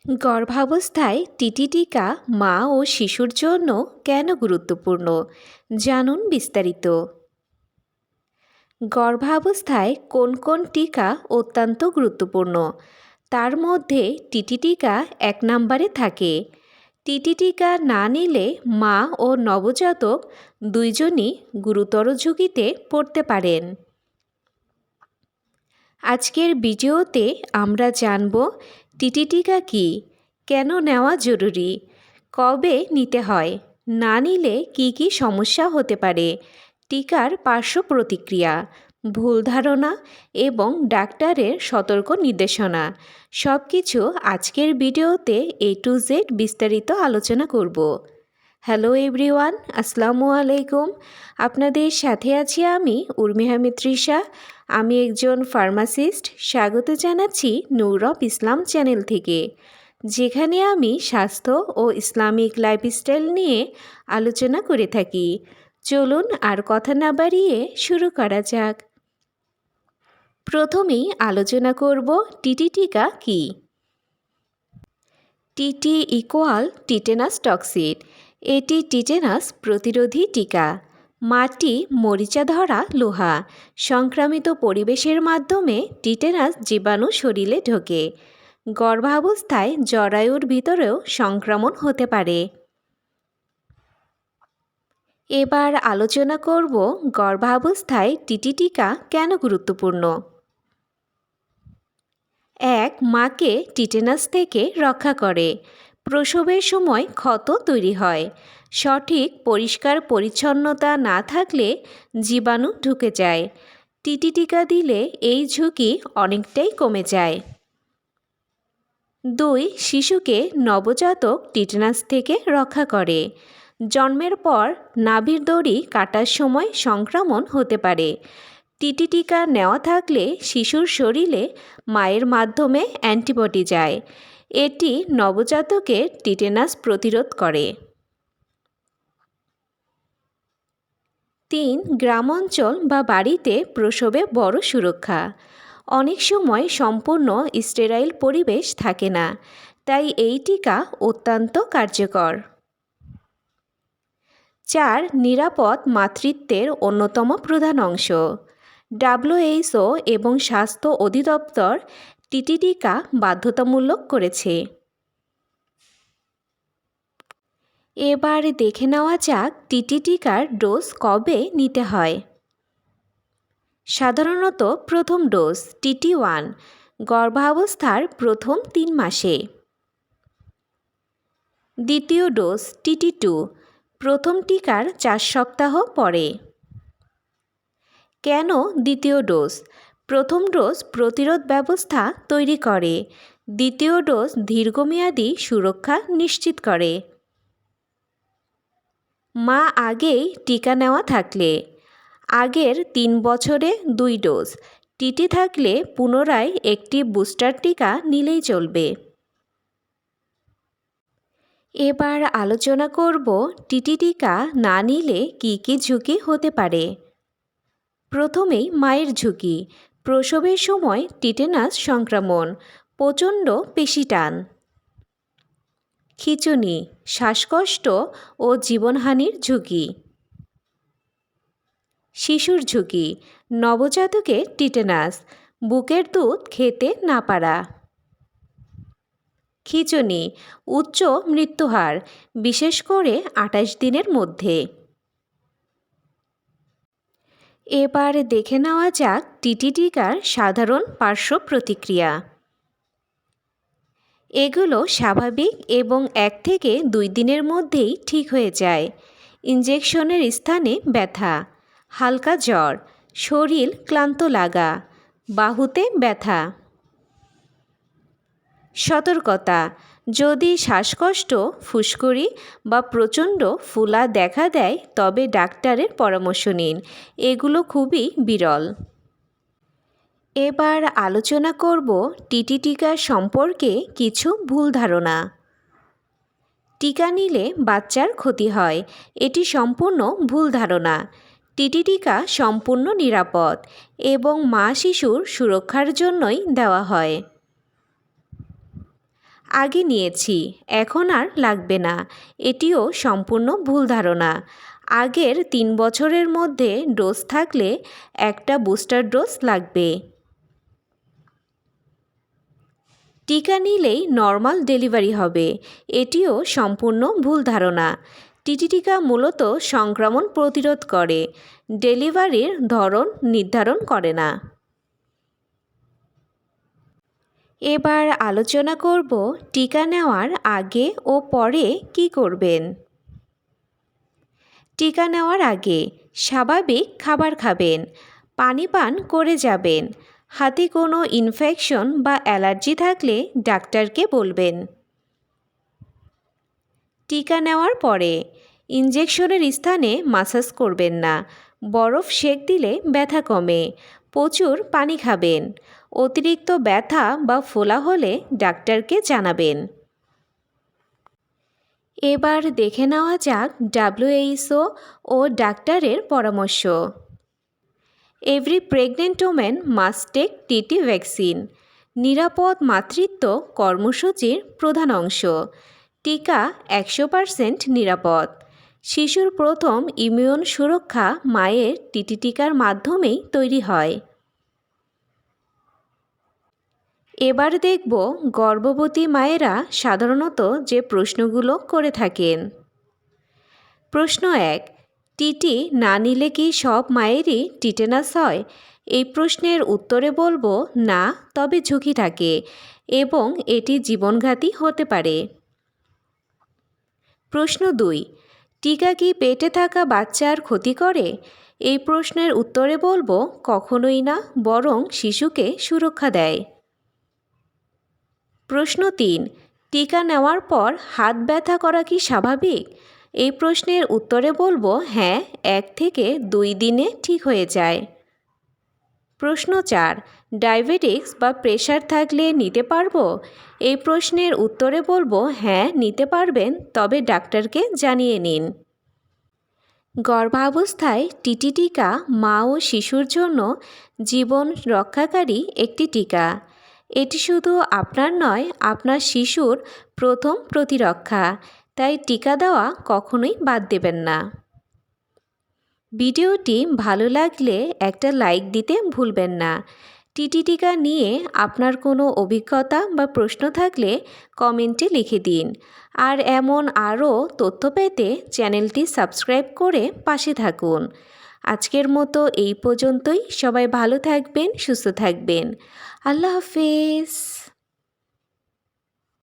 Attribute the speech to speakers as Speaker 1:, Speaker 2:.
Speaker 1: গর্ভাবস্থায় টিটি টিকা মা ও শিশুর জন্য কেন গুরুত্বপূর্ণ জানুন বিস্তারিত। গর্ভাবস্থায় কোন কোন টিকা অত্যন্ত গুরুত্বপূর্ণ তার মধ্যে টিটি টিকা এক নম্বরে থাকে। টিটি টিকা না নিলে মা ও নবজাতক দুইজনই গুরুতর ঝুঁকিতে পড়তে পারেন। আজকের ভিডিওতে আমরা জানব টিটি টিকা কী, কেন নেওয়া জরুরি, কবে নিতে হয়, না নিলে কি কি সমস্যা হতে পারে, টিকার পার্শ্ব প্রতিক্রিয়া, ভুল ধারণা এবং ডাক্তারের সতর্ক নির্দেশনা সব কিছু আজকের ভিডিওতে A to Z বিস্তারিত আলোচনা করব। হ্যালো এভরিওয়ান, আসসালামু আলাইকুম। আপনাদের সাথে আছি আমি উর্মিহা তৃষা। আমি একজন ফার্মাসিস্ট। স্বাগত জানাচ্ছি নূর অফ ইসলাম চ্যানেল থেকে, যেখানে আমি স্বাস্থ্য ও ইসলামিক লাইফস্টাইল নিয়ে আলোচনা করে থাকি। চলুন আর কথা না বাড়িয়ে শুরু করা যাক। প্রথমেই আলোচনা করব টিটি টিকা কী। TT equal tetanus toxin. এটি টিটেনাস প্রতিরোধী টিকা। মাটি মরিচা ধরা লোহা। সংক্রামিত পরিবেশের মাধ্যমে টিটেনাস জীবাণু শরীরে ঢোকে। গর্ভাবস্থায় জরায়ুর ভিতরেও সংক্রমণ হতে পারে। এবার আলোচনা করব গর্ভাবস্থায় টিটি টিকা কেন গুরুত্বপূর্ণ। এক, মাকে টিটেনাস থেকে রক্ষা করে। প্রসবের সময় ক্ষত তৈরি হয়। সঠিক পরিষ্কার পরিচ্ছন্নতা না থাকলে জীবাণু ঢুকে যায়। টিটি টিকা দিলে এই ঝুঁকি অনেকটাই কমে যায়। দুই, শিশুকে নবজাতক টিটেনাস থেকে রক্ষা করে। জন্মের পর নাভির দড়ি কাটার সময় সংক্রমণ হতে পারে। টিটি টিকা নেওয়া থাকলে শিশুর শরীরে মায়ের মাধ্যমে অ্যান্টিবডি যায়। এটি নবজাতকের টিটেনাস প্রতিরোধ করে। তিন, গ্রামাঞ্চল বা বাড়িতে প্রসবে বড় সুরক্ষা। অনেক সময় সম্পূর্ণ স্টেরাইল পরিবেশ থাকে না, তাই এই টিকা অত্যন্ত কার্যকর। চার, নিরাপদ মাতৃত্বের অন্যতম প্রধান অংশ। WHO এবং স্বাস্থ্য অধিদপ্তর টিটি টিকা বাধ্যতামূলক করেছে। এবার দেখে নেওয়া যাক টিটি টিকার ডোজ কবে নিতে হয়। সাধারণত প্রথম ডোজ TT1 গর্ভাবস্থার প্রথম 3 মাসে। দ্বিতীয় ডোজ TT2 প্রথম টিকার 4 সপ্তাহ পরে। কেন দ্বিতীয় ডোজ? প্রথম ডোজ প্রতিরোধ ব্যবস্থা তৈরি করে। দ্বিতীয় ডোজ দীর্ঘমেয়াদী সুরক্ষা নিশ্চিত করে। মা আগেই টিকা নেওয়া থাকলে, আগের 3 বছরে 2 ডোজ। টিটি থাকলে পুনরায় একটি বুস্টার টিকা নিলেই চলবে। এবার আলোচনা করব টিটি টিকা না নিলে কি কি ঝুঁকি হতে পারে। প্রথমেই মায়ের ঝুঁকি। প্রসবের সময় টিটেনাস সংক্রমণ, প্রচণ্ড পেশি টান, খিঁচুনি, শ্বাসকষ্ট ও জীবনহানির ঝুঁকি। শিশুর ঝুঁকি, নবজাতকের টিটেনাস, বুকের দুধ খেতে না পারা, খিঁচুনি, উচ্চ মৃত্যুহার, বিশেষ করে 28 দিনের মধ্যে। এবার দেখে নেওয়া যাক টিটি টিকার সাধারণ পার্শ্ব প্রতিক্রিয়া। এগুলো স্বাভাবিক এবং 1 থেকে 2 দিনের মধ্যেই ঠিক হয়ে যায়। ইনজেকশনের স্থানে ব্যথা, হালকা জ্বর, শরীর ক্লান্ত লাগা, বাহুতে ব্যথা। সতর্কতা, যদি শ্বাসকষ্ট, ফুসকুড়ি বা প্রচণ্ড ফুলা দেখা দেয় তবে ডাক্তারের পরামর্শ নিন। এগুলো খুবই বিরল। এবার আলোচনা করব টিটি টিকা সম্পর্কে কিছু ভুল ধারণা। টিকা নিলে বাচ্চার ক্ষতি হয়, এটি সম্পূর্ণ ভুল ধারণা। টিটি টিকা সম্পূর্ণ নিরাপদ এবং মা শিশুর সুরক্ষার জন্যই দেওয়া হয়। আগে নিয়েছি, এখন আর লাগবে না, এটিও সম্পূর্ণ ভুল ধারণা। আগের 3 বছরের মধ্যে ডোজ থাকলে একটা বুস্টার ডোজ লাগবে। টিকা নিলেই নর্মাল ডেলিভারি হবে, এটিও সম্পূর্ণ ভুল ধারণা। টিটি টিকা মূলত সংক্রমণ প্রতিরোধ করে, ডেলিভারির ধরন নির্ধারণ করে না। এবার আলোচনা করব টিকা নেওয়ার আগে ও পরে কি করবেন। টিকা নেওয়ার আগে স্বাভাবিক খাবার খাবেন, পানি পান করে যাবেন। হাতে কোনো ইনফেকশন বা অ্যালার্জি থাকলে ডাক্তারকে বলবেন। টিকা নেওয়ার পরে ইনজেকশনের স্থানে মাসাজ করবেন না, বরফ সেঁক দিলে ব্যথা কমে। প্রচুর পানি খাবেন। অতিরিক্ত ব্যথা বা ফোলা হলে ডাক্তারকে জানাবেন। এবার দেখে নেওয়া যাক WHO ও ডাক্তারের পরামর্শ। Every pregnant women must take TT vaccine. নিরাপদ মাতৃত্ব কর্মসূচির প্রধান অংশ। টিকা 100% নিরাপদ। শিশুর প্রথম ইমিউন সুরক্ষা মায়ের টিটি টিকার মাধ্যমেই তৈরি হয়। এবার দেখব গর্ভবতী মায়েরা সাধারণত যে প্রশ্নগুলো করে থাকেন। প্রশ্ন 1, টিটি না নিলে কি সব মায়েরই টিটেনাস হয়? এই প্রশ্নের উত্তরে বলবো না, তবে ঝুঁকি থাকে এবং এটি জীবনঘাতী হতে পারে। প্রশ্ন 2, টিকা কি পেটে থাকা বাচ্চার ক্ষতি করে? এই প্রশ্নের উত্তরে বলবো কখনোই না, বরং শিশুকে সুরক্ষা দেয়। প্রশ্ন 3, টিকা নেওয়ার পর হাত ব্যথা করা কি স্বাভাবিক? এই প্রশ্নের উত্তরে বলবো হ্যাঁ, 1 থেকে 2 দিনে ঠিক হয়ে যায়। প্রশ্ন 4, ডায়াবেটিক্স বা প্রেশার থাকলে নিতে পারবো? এই প্রশ্নের উত্তরে বলবো হ্যাঁ, নিতে পারবেন, তবে ডাক্তারকে জানিয়ে নিন। গর্ভাবস্থায় টিটি টিকা মা ও শিশুর জন্য জীবন রক্ষাকারী একটি টিকা। এটি শুধু আপনার নয়, আপনার শিশুর প্রথম প্রতিরক্ষা। তাই টিকা দেওয়া কখনোই বাদ দেবেন না। ভিডিওটি ভালো লাগলে একটা লাইক দিতে ভুলবেন না। টিটি টিকা নিয়ে আপনার কোনো অভিজ্ঞতা বা প্রশ্ন থাকলে কমেন্টে লিখে দিন। আর এমন আরও তথ্য পেতে চ্যানেলটি সাবস্ক্রাইব করে পাশে থাকুন। আজকের মতো এই পর্যন্তই। সবাই ভালো থাকবেন, সুস্থ থাকবেন। আল্লাহ হাফেজ।